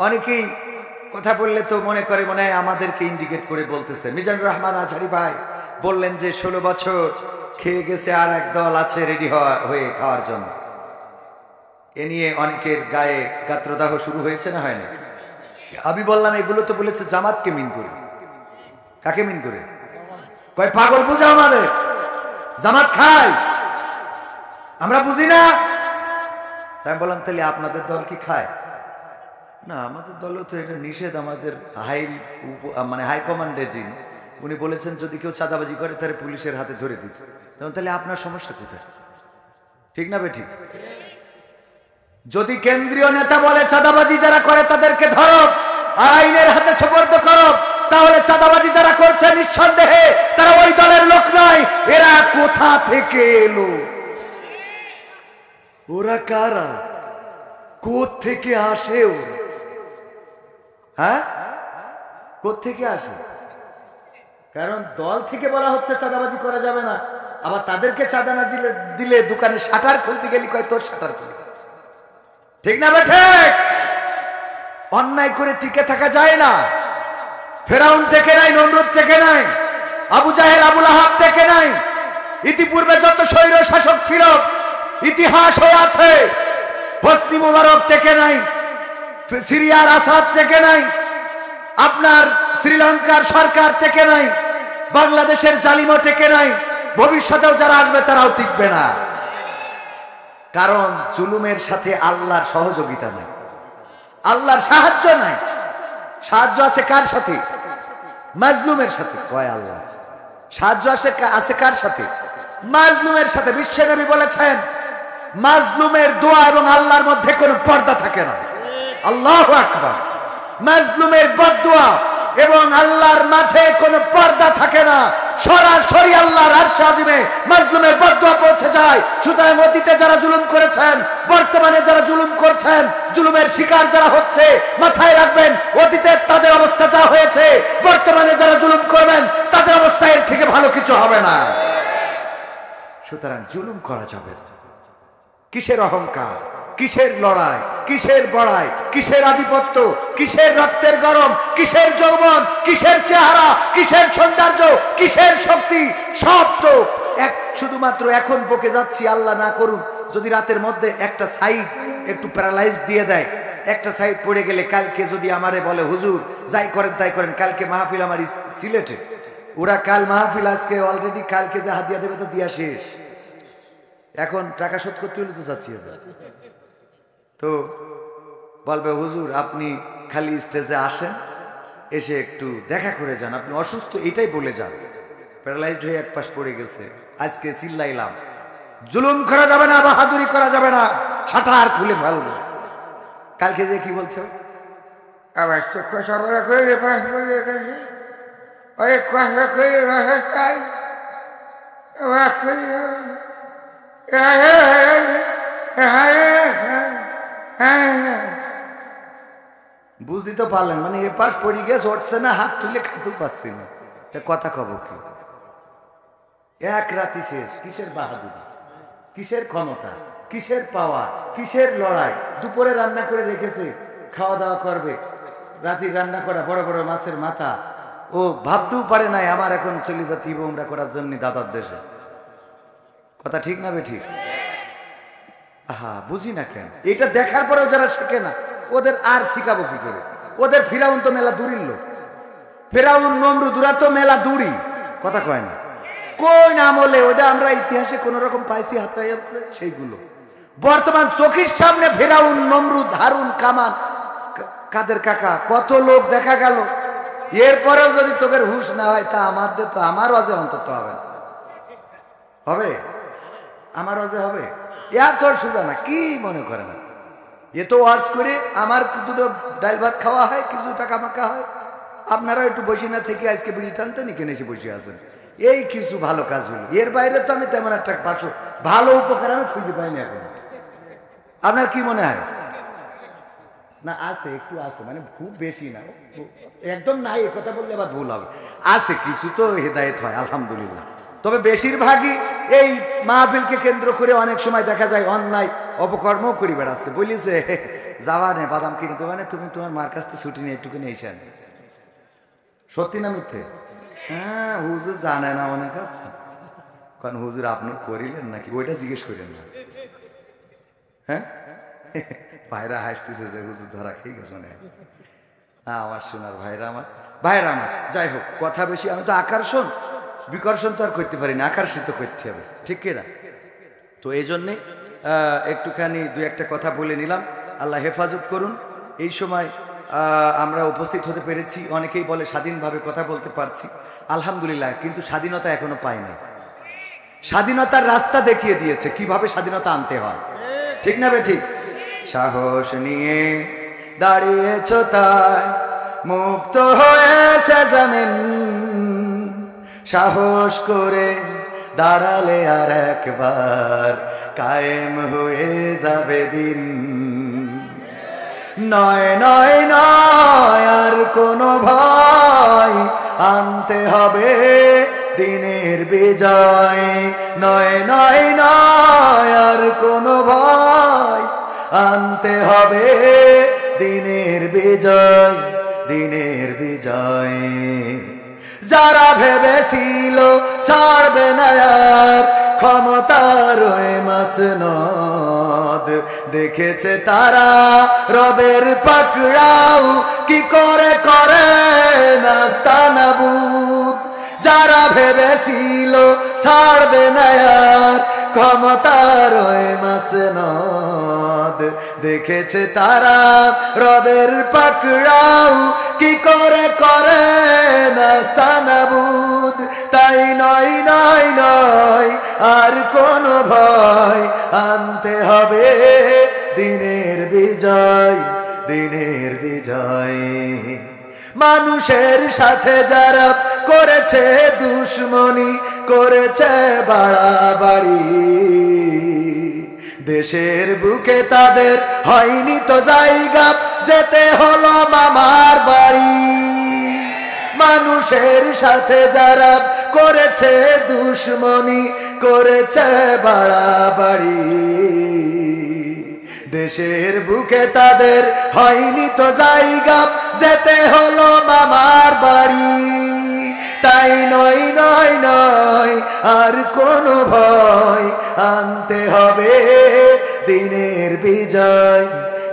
অনেকেই কথা বললে তো মনে করে মনে হয় আমাদেরকে ইন্ডিকেট করে বলতেছে। মিজানুর রহমান আজহারী ভাই বললেন যে 16 বছর খেয়ে গেছে, আর এক দল আছে রেডি হয়ে খাওয়ার জন্য। এ নিয়ে অনেকের গায়ে গাত্রদাহ শুরু হয়েছে না হয়নি? আমি বললাম এগুলো তো বলেছে জামাতকে মিন করে। কাকে মিন করে? কয় পাগল বুঝা আমাদের, জামাত খায়, আমরা বুঝি না। তাই বললাম তাহলে আপনাদের দল কি খায়? না, আমাদের দলও তো এটা নিষেধ। আমাদের হাইকমান্ডে যিনি উনি বলেছেন যদি কেউ চাঁদাবাজি করে তাহলে পুলিশের হাতে ধরে দিত। তাহলে আপনার সমস্যা কোথায়? ঠিক না বেঠিক? যদি কেন্দ্রীয় নেতা বলে চাঁদাবাজি যারা করে তাদেরকে ধরো, আইনের হাতে সুপর্দ করো, তাহলে চাঁদাবাজি যারা করছে নিঃসন্দেহে তারা ওই দলের লোক নয়। এরা কোথা থেকে এলো? ওরা কারা? কোত্থেকে আসে ওরা? হ্যাঁ, কোত্থেকে আসে? কারণ দল থেকে বলা হচ্ছে চাঁদাবাজি করা যাবে না, আবার তাদেরকে চাঁদা না দিলে দোকানে শাটার খুলতে গেলি কয় তোর শাটার খুলে। ঠিক না বেঠে? অন্যায় করে টিকে থাকা যায় না। ফেরাউন থেকে নাই, নমরুদ থেকে নাই, আবু জাহেল আবুল আহাব থেকে নাই। ইতিপূর্বে যত স্বৈর শাসক ছিল ইতিহাস হয়ে আছে। হোসনি মুবারক থেকে নাই, সিরিয়ার আসাদ থেকে নাই, আপনার শ্রীলঙ্কার সরকার থেকে নাই, বাংলাদেশের জালিমও থেকে নাই, ভবিষ্যতেও যারা আসবে তারাও টিকবে না। কারণ জুলুমের সাথে আল্লাহর সহযোগিতা নাই, আল্লাহর সাহায্য নাই। সাহায্য আছে কার সাথে? মাজলুমের সাথে। কয় আল্লাহ সাহায্য আছে কার সাথে? মাজলুমের সাথে। বিশ্বনবী বলেছেন মাজলুমের দোয়া এবং আল্লাহর মধ্যে কোনো পর্দা থাকে না। আল্লাহু আকবার। মাজলুমের বদদোয়া এবং আল্লাহর মাঝে কোনো পর্দা থাকে না। সরাসরি আল্লাহর আরশ আজিমে মাজলুমের বদদোয়া পৌঁছে যায়। সুতরাং অতীতে যারা জুলুম করেছেন, বর্তমানে যারা জুলুম করছেন, জুলুমের শিকার যারা হচ্ছে, মাথায় রাখবেন অতীতে তাদের অবস্থা যা হয়েছে, বর্তমানে যারা জুলুম করবেন তাদের অবস্থা এর থেকে ভালো কিছু হবে না। সুতরাং জুলুম করা যাবে না। কিসের অহংকার, কিসের লড়াই, কিসের বড়াই, কিসের আধিপত্য, কিসের রক্তের গরম, কিসের যৌবন, কিসের চেহারা, কিসের সৌন্দর্য, কিসের শক্তি, সব তো এক শুধুমাত্র এখন বকে যাচ্ছি। আল্লাহ না করুন যদি রাতের মধ্যে একটা সাইড একটু প্যারালাইজ দিয়ে দেয়, একটা সাইড পড়ে গেলে কালকে যদি আমারে বলে হুজুর যাই করেন তাই করেন, কালকে মাহফিল আমার সিলেটে, ওরা কাল মাহফিল আজকে অলরেডি, কালকে যে হাদিয়া দেবে তো দিয়া শেষ। এখন টাকা শোধ করতে হলে তো যাচ্ছি, তো বলবে হুজুর আপনি খালি স্টেজে আসেন, এসে একটু দেখা করে যান, আপনি অসুস্থ এটাই বলে যান। প্যারালাইজড হয়ে এক পাশ পড়ে গেছে। আজকে চিল্লাইলাম জুলুম করা যাবে না, বাহাদুরি করা যাবে না, শাটার খুলে ফেলবো। কালকে যে কি বলতে হবে? আবার বুঝতে তো পারলেন, মানে এ পাশ পড়ে গেছে, উঠছে না, হাত তুলে খাতেও পাচ্ছি না, তা কথা কব কি? এক রাতি শেষ। কিসের বাহাদুরি, কিসের ক্ষমতা, কিসের পাওয়ার, কিসের লড়াই? দুপুরে রান্না করে রেখেছে, খাওয়া দাওয়া করবে, রাতে রান্না করা বড় বড় মাছের মাথা, ও ভাবতেও পারে নাই আমার এখন চলে যেতে উমরা করার জন্য দাদার দেশে। কথা ঠিক না বেঠিক? আহা, বুঝি না কেন? এটা দেখার পরেও যারা শেখে না ওদের আর শিখাবো কি করে? ওদের ফিরাউন তো মেলা দূরের লোক, ফেরাউন নমরুদরা তো মেলা দূরই। কথা কয় না? কোন আমলে? ওটা আমরা ইতিহাসে কোন রকম পাইছি হাতড়াই সেইগুলো। বর্তমান চোখের সামনে ফেরাউন, নমরুদ, হারুন, কামান, কাদের কাকা, কত লোক দেখা গেল। এরপরেও যদি তোদের হুঁশ না হয় তা আমাদের তো, আমার অজে অন্তত হবে না। হবে? আমার অজে হবে? এত সোজা না, কি মনে করে না? এ তো ওয়াজ করে আমার দুটো ডাল ভাত খাওয়া হয়, কিছু টাকা মাকা হয়। আপনারা একটু বসে না থেকে আজকে বিড়ি টানতে নি কেন এসে বসে আছেন, এই কিছু ভালো কাজ হলো। এর বাইরে তো আমি তেমন একটা ভালো উপকার আমি খুঁজে পাইনি এখন। আপনার কি মনে হয়? না আছে, একটু আছে, মানে খুব বেশি না, একদম নাই। এ কথা বললে আবার ভুল হবে। আছে কিছু তো হেদায়েত হয় আলহামদুলিল্লাহ। তবে বেশিরভাগই এই মাহফিলকে কেন্দ্র করে অনেক সময় দেখা যায় অন্যায় অপকর্ম করি বেড়াচ্ছে, বলিছে যাবা নে বাদাম কিনে দেবা না, তুমি তোমার মার কাছ থেকে ছুটি নিয়ে একটুখানি এসেন। সত্যি না মিথ্যে? হ্যাঁ, হুজুর জানে না অনেক আছে, কারণ হুজুর আপনার করিলেন নাকি ওইটা জিজ্ঞেস করেন না। হ্যাঁ, ভাইরা হাসতেছে যে হুজুর ধরা খেয়ে গেছে মনে হয়। হ্যাঁ, আমার শোনার ভাইরা আমার, যাই হোক, কথা বেশি, আমি তো আকর্ষণ বিকর্ষণ তো আর করতে পারি না, আকর্ষিত করতে হবে, ঠিক কিনা? তো এই জন্যে একটুখানি দু একটা কথা বলে নিলাম। আল্লাহ হেফাজত করুন। এই সময় আমরা উপস্থিত হতে পেরেছি, অনেকেই বলে স্বাধীনভাবে কথা বলতে পারছি, আলহামদুলিল্লাহ, কিন্তু স্বাধীনতা এখনো পাই নাই। স্বাধীনতার রাস্তা দেখিয়ে দিয়েছে কিভাবে স্বাধীনতা আনতে হয়, ঠিক না বে ঠিক? সাহস নিয়ে দাঁড়িয়েছ তাই মুক্ত হয়েছে জমিন, সাহস করে দাঁড়ালে আর একবার কায়েম হয়ে যাবে দিন। নয় নয় নয় আর কোনো ভয়, আনতে হবে দিনের বিজয়। নয় নয় নয় আর কোনো ভয়, আনতে হবে দিনের বিজয়, দিনের বিজয়। যারা ভেবেছিল ছাড়বে না আর ক্ষমতার মাসনদ, দেখেছে তারা রবের পাকড়াও কি করে করে নাস্তানাবুদ। যারা ভেবেছিল ছাড়বে না আর ক্ষমতার মাসনদ, দেখেছে তারা রবের পাকড়াও কি করে করে নাস্তানাবুদ। তাই নয় নয় নয় আর কোনো ভয়, আনতে হবে দিনের বিজয়, দিনের বিজয়। মানুষের সাথে যারা করেছে দুশ্মনী, করেছে বাড়াবাড়ি, দেশের বুকে তাদের হয়নি তো জায়গা, যেতে হলো মামার বাড়ি। মানুষের সাথে যারা করেছে দুশ্মনী, করেছে বাড়াবাড়ি, দেশের বুকে তাদের হয়নি তো জায়গা, যেতে হলো মামার বাড়ি। তাই নয় নয় নয় আর কোনো ভয়, আনতে হবে দিনের বিজয়,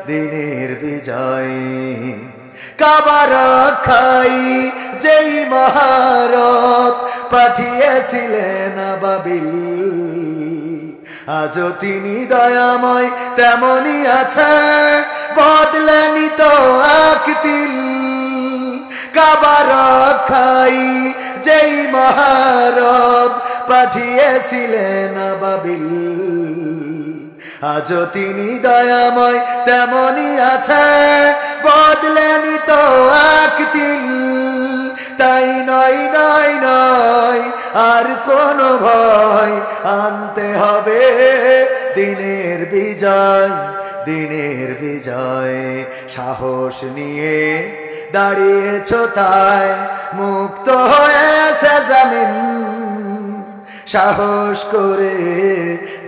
দিনের বিজয়। কাবা রক্ষাই যেই মহারথ পাঠিয়েছিলেন আবাবিল, আজও তিনি দয়াময় তেমনি আছে, বদলেনি তো আকতিল। কাবা রক্ষাই যেই মহারব পাঠিয়েছিলেন আবাবিল, আজও তিনি দয়াময় তেমনি আছে, বদলেনি তো আকতিল। তাই নয় নয় নয় আর কোনো ভয়, আনতে হবে দিনের বিজয়, দিনের বিজয়। সাহস নিয়ে দাঁড়িয়েছ তাই মুক্ত হয়েছে জমিন, সাহস করে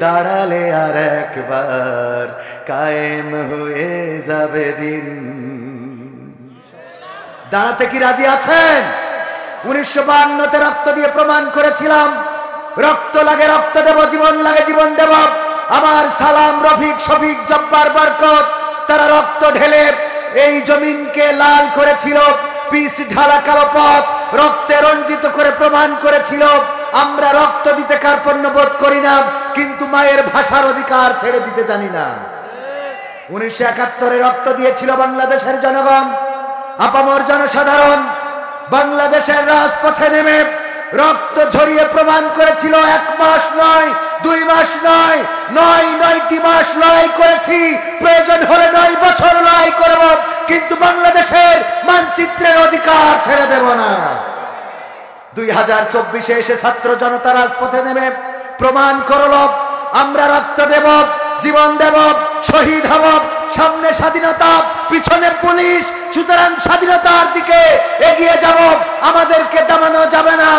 দাঁড়ালে আর একবার কায়েম হয়ে যাবে দিন। দাঁড়াতে কি রাজি আছেন? 1952-তে রক্ত দিয়ে প্রমাণ করেছিলাম, রক্ত লাগে রক্ত দেব, জীবন লাগে জীবন দেব। আমার সালাম, রফিক, শফিক, জব্বার, বরকত, তারা রক্ত ঢেলে এই জমিনকে লাল করেছিল, পিচ ঢালা কালো পথ রক্তে রঞ্জিত করে প্রমাণ করেছিল আমরা রক্ত দিতে কার্পণ্য বোধ করি না, কিন্তু মায়ের ভাষার অধিকার ছেড়ে দিতে জানি না। 1971-এ রক্ত দিয়েছিল বাংলাদেশের জনগণ, আপামর জনসাধারণ বাংলাদেশের রাজপথে নেমে রক্ত ঝরিয়ে প্রমাণ করেছিল 1 মাস নয়, 2 মাস নয়, 9টি মাস লড়াই করেছি, প্রয়োজন হলে 9 বছর লড়াই করব, কিন্তু বাংলাদেশের মানচিত্রের অধিকার ছেড়ে দেব না। 2024-এ এসে ছাত্র জনতা রাজপথে নেমে প্রমাণ করল আমরা রক্ত দেব, জীবন দেব, শহীদ হব। সামনে স্বাধীনতা, পিছনে পুলিশ, সুতরাং স্বাধীনতার দিকে এগিয়ে যাব, আমাদেরকে দমানো যাবে না।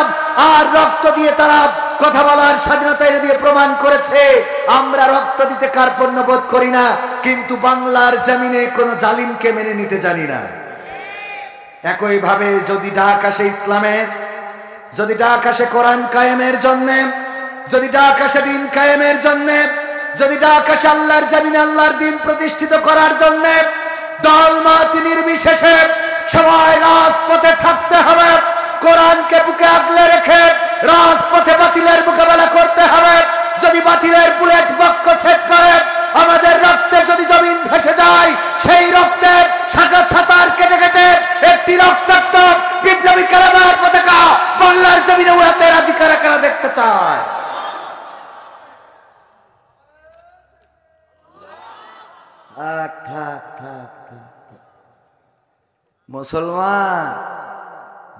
আর রক্ত দিয়ে তারা কথা বলার স্বাধীনতা এনে দিয়ে প্রমাণ করেছে আমরা রক্ত দিতে কার্পণ্য বোধ করি না, কিন্তু বাংলার জমিনে কোনো জালিমকে মেনে নিতে জানি না। একইভাবে যদি ডাক আসে ইসলামের, যদি ডাক আসে কোরআন কায়েমের জন্য, যদি ডাক আসে দিন কায়েমের জন্য, যদি ডাক আসে আল্লাহর জমিনে আল্লাহর দিন প্রতিষ্ঠিত করার জন্য, দল মত নির্বিশেষে সবাই রাজপথে থাকতে হবে। কোরআনকে বুকে আগলে রেখে রাজপথে বাতিলের মোকাবেলা করতে হবে। যদি বাতিলের বুলেট বক্ষ সেট করে আমাদের রক্তে যদি জমিন ভেসে যায়, সেই রক্তে শাখা ছাতার কেটে কেটে একটি রক্তাক্ত বিপ্লবী কালেমার পতাকা বাংলার জমিনে উড়াতে রাজি কারা কারা দেখতে চায়? মুসলমান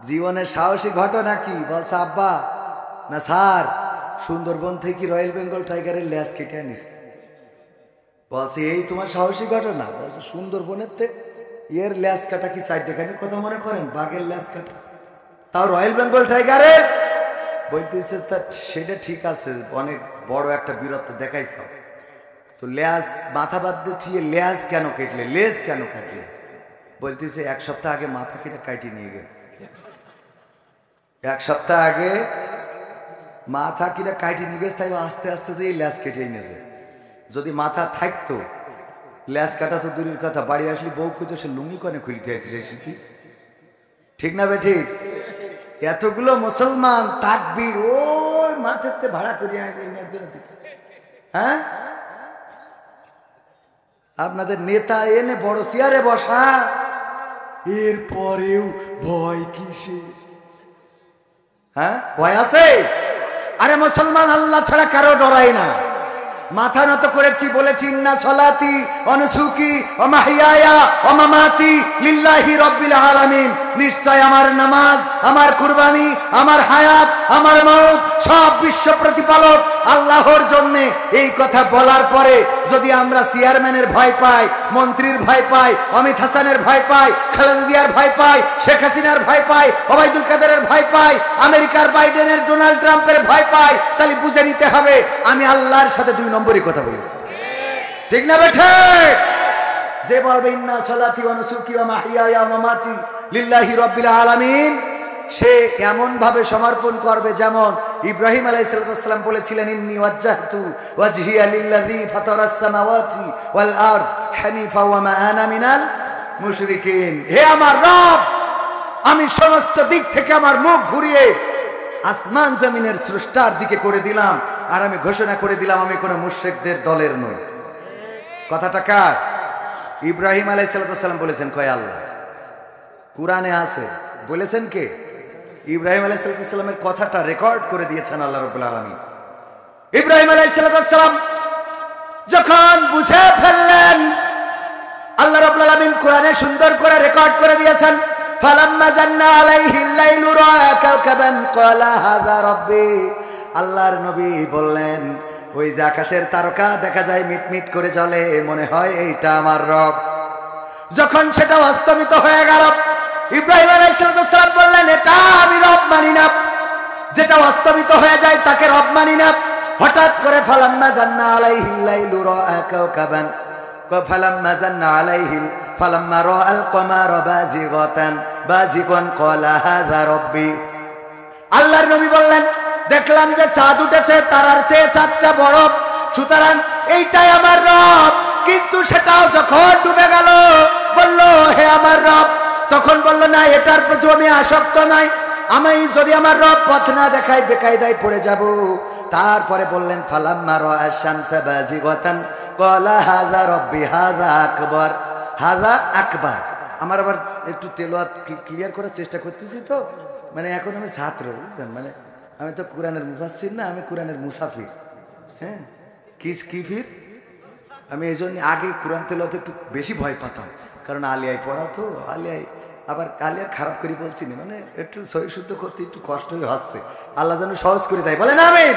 জীবনের সাহসী ঘটনা কি বলছে আব্বা? না স্যার, সুন্দরবন থেকে রয়্যাল বেঙ্গল টাইগারের ল্যাস কেটে আনিছে। বলছে এই তোমার সাহসী ঘটনা? বলছে সুন্দরবনের এর ল্যাস কাটা কি সাইড দেখানি কথা মনে করেন? বাঘের ল্যাস কাটা, তাও রয়্যাল বেঙ্গল টাইগারের। বলতেছে তা সেটা ঠিক আছে, অনেক বড় একটা বীরত্ব দেখাইছ, তো ল্যাস মাথা বাদ দিয়ে ল্যাস কেন কেটলে, লেজ কেন কাটলে? বলতেছে এক সপ্তাহ আগে মাথা কেটে কাটি নিয়ে গেছে। এক সপ্তাহ আগে মাথা কিনা কাটি নিয়ে গেছে, তাই আস্তে আস্তে যে ল্যাস কেটে এনেছে। যদি মাথা থাকতো, ল্যাস কাটা তো দূরের কথা, বাড়ি আসলে বউ খুঁজে সে লুঙ্গি কনে খুলিতে হয়েছে সেই স্মৃতি, ঠিক না বে ঠিক? এতগুলো মুসলমান তাকবীর ওই মাঠেতে ভাড়া করিয়ে দিতে, হ্যাঁ আপনাদের নেতা এনে বড় চেয়ারে বসা, এরপরেও ভয় কিসে? হ্যাঁ ভয় আছে? আরে মুসলমান আল্লাহ ছাড়া কারো ডরাই না। মাথা নত করেছি, বলেছি ইন্না সলাতি ওয়া নুসুকি ওয়া মাহইয়ায়া ওয়া মামাতি লিল্লাহি রাব্বিল আলামিন, নিশ্চয় আমার নামাজ, আমার কুরবানি, আমার হায়াত, আমার মওত সব বিশ্ব প্রতিপালক আল্লাহর জন্য। এই কথা বলার পরে যদি আমরা চেয়ারম্যানের ভয় পাই, মন্ত্রীর ভয় পাই, অমিত হাসানের ভয় পাই, খালেদা জিয়ার ভয় পাই, শেখ হাসিনার ভয় পাই, ওবায়দুল কাদেরের ভয় পাই, আমেরিকার বাইডেনের, ডোনাল্ড ট্রাম্পের ভয় পাই, তাহলে বুঝে নিতে হবে আমি আল্লাহর সাথে দুই নম্বরই কথা বলেছি, ঠিক না বেঠে? যে বলবে ইন্না সলাতি ওয়া নুসুকি ওয়া মাহইয়ায়া ওয়া মামাতি লিল্লাহি রাব্বিল আলামিন, সে এমন ভাবে সমর্পণ করবে যেমন ইব্রাহিম আলাইহিস সালাম বলেছিলেন ইন্নী ওয়াজ্জাহতু ওয়াজহিয়া লিল্লাযী ফাতারাস সামাওয়াতি ওয়াল আরদ হানিফা ওয়া মা আনা মিনাল মুশরিকিন। হে আমার রব, আমি সমস্ত দিক থেকে আমার মুখ ঘুরিয়ে আসমান জমিনের স্রষ্টার দিকে করে দিলাম, আর আমি ঘোষণা করে দিলাম আমি কোনো মুশরিকদের দলের নই। কথাটা কার? ইব্রাহিম আলাইহিস সালাম বলেছেন, কয় আল্লাহ। কুরআনে আছে, বলেছেন কে? ইব্রাহিম আলাইহিস সালামের কথাটা রেকর্ড করে দিয়েছেন আল্লাহ রাব্বুল আলামিন। ইব্রাহিম আলাইহিস সালাম যখন বুঝে ফেললেন, আল্লাহ রাব্বুল আলামিন কুরআনে সুন্দর করে রেকর্ড করে দিয়েছেন, ফালাম্মা জান্না আলাইহিল লাইলু রাআ কাওকাবান ক্বালা হাযা রাব্বি। আল্লাহর নবী বললেন, ওই যে আকাশের তারকা দেখা যায় মিটমিট করে জ্বলে, মনে হয় এইটা আমার রব। যখন সেটা অস্তমিত হয়ে গেল, ইব্রাহিম আলাইহিস সালাম বললেন, এটা আমি রব মানি না। যেটা অস্তমিত হয়ে যায় তাকে রব মানি না। হঠাৎ করে ফালাম্মা জান্না আলাইহিল লাইলু রাআ কাওকাবান, ফালাম্মা জান্না আলাইহিল ফালাম্মা রাআল কমারা বাজিগান ক্বালা হাযা রাব্বি। আল্লাহর নবী বললেন, দেখলাম যে চাঁদ উঠেছে, তারার চেয়ে চাঁদটা বড়, সুতরাং এইটাই আমার রব। কিন্তু সেটাও যখন ডুবে গেল, বলল হে আমার রব, তখন বলল না, এটার প্রতি আমি আসক্ত নাই, আমি যদি আমার রব পথ না দেখাই বেকায়দায় পড়ে যাব। তারপরে বললেন ফালাম্মা রাআ শামসা বাজিগাতান ক্বালা হাযা রাব্বি হাযা আকবার হাযা আকবার। আমার আবার একটু তেলাওয়াত ক্লিয়ার করার চেষ্টা করতেছি, তো মানে এখন আমি ছাত্র, বুঝলেন, মানে আমি তো কোরআনের মুফাসসির না, আমি কোরআনের মুসাফির। হ্যাঁ, কিফির আমি এই জন্য আগে কোরআন তেলাওয়াত একটু বেশি ভয় পাতাম, কারণ আলিয়ায় পড়া তো, আলিয়ায় আবার আলিয়ার খারাপ করে বলছি না, মানে একটু সহি শুদ্ধ করতে একটু কষ্টই হচ্ছে। আল্লাহ যেন সহজ করে দেয়, বলেন আমিন।